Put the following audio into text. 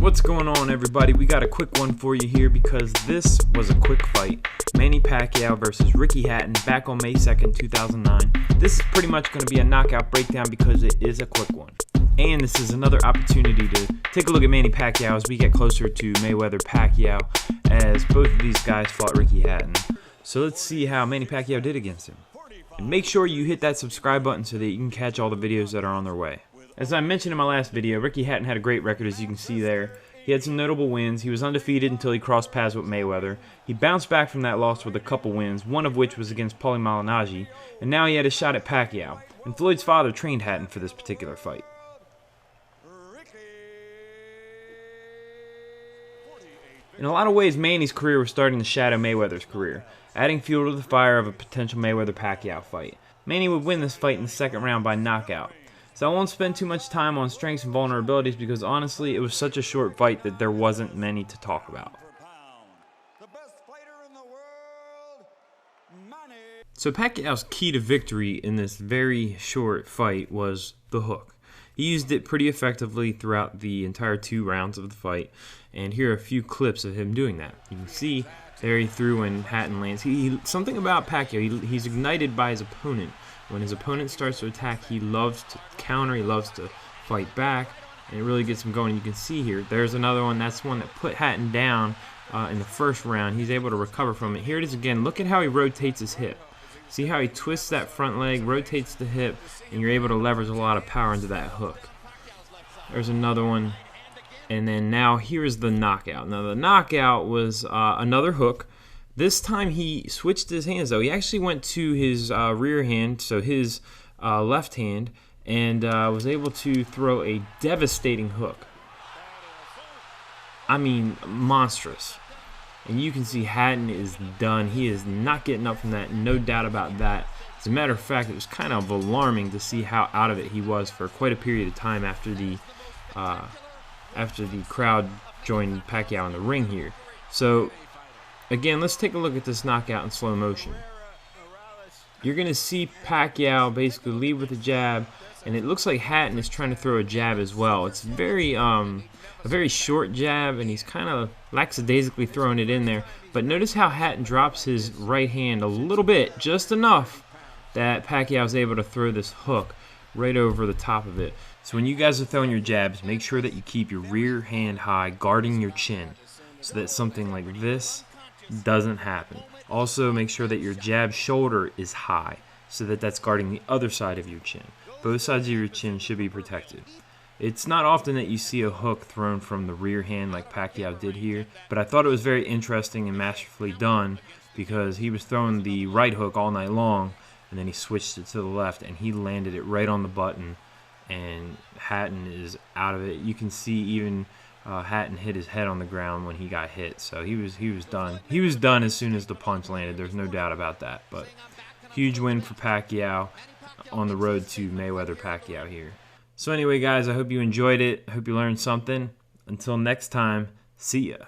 What's going on, everybody? We got a quick one for you here because this was a quick fight. Manny Pacquiao versus Ricky Hatton back on May 2nd, 2009. This is pretty much going to be a knockout breakdown because it is a quick one. And this is another opportunity to take a look at Manny Pacquiao as we get closer to Mayweather-Pacquiao, as both of these guys fought Ricky Hatton. So let's see how Manny Pacquiao did against him. And make sure you hit that subscribe button so that you can catch all the videos that are on their way. As I mentioned in my last video, Ricky Hatton had a great record, as you can see there. He had some notable wins. He was undefeated until he crossed paths with Mayweather. He bounced back from that loss with a couple wins, one of which was against Paulie Malignaggi, and now he had a shot at Pacquiao. And Floyd's father trained Hatton for this particular fight. In a lot of ways, Manny's career was starting to shadow Mayweather's career, adding fuel to the fire of a potential Mayweather-Pacquiao fight. Manny would win this fight in the second round by knockout. So I won't spend too much time on strengths and vulnerabilities because honestly it was such a short fight that there wasn't many to talk about. So Pacquiao's key to victory in this very short fight was the hook. He used it pretty effectively throughout the entire 2 rounds of the fight, and here are a few clips of him doing that. You can see there he threw when Hatton lands. Something about Pacquiao, he's ignited by his opponent. When his opponent starts to attack, he loves to counter, he loves to fight back, and it really gets him going. You can see here, there's another one. That's one that put Hatton down in the first round. He's able to recover from it. Here it is again. Look at how he rotates his hip. See how he twists that front leg, rotates the hip, and you're able to leverage a lot of power into that hook. There's another one. And then now here's the knockout. Now the knockout was another hook. This time he switched his hands though. He actually went to his rear hand, so his left hand, and was able to throw a devastating hook. I mean, monstrous. And you can see Hatton is done. He is not getting up from that, no doubt about that. As a matter of fact, it was kind of alarming to see how out of it he was for quite a period of time after the crowd joined Pacquiao in the ring here. So again, let's take a look at this knockout in slow motion. You're going to see Pacquiao basically lead with a jab, and it looks like Hatton is trying to throw a jab as well. It's a very short jab, and he's kind of lackadaisically throwing it in there. But notice how Hatton drops his right hand a little bit, just enough that Pacquiao is able to throw this hook right over the top of it. So when you guys are throwing your jabs, make sure that you keep your rear hand high, guarding your chin, so that something like this doesn't happen. Also, make sure that your jab shoulder is high, so that that's guarding the other side of your chin. Both sides of your chin should be protected. It's not often that you see a hook thrown from the rear hand like Pacquiao did here, but I thought it was very interesting and masterfully done because he was throwing the right hook all night long, and then he switched it to the left, and he landed it right on the button, and Hatton is out of it. You can see even Hatton hit his head on the ground when he got hit, so he was done. He was done as soon as the punch landed. There's no doubt about that. But huge win for Pacquiao on the road to Mayweather-Pacquiao here. So anyway, guys, I hope you enjoyed it. I hope you learned something. Until next time, see ya.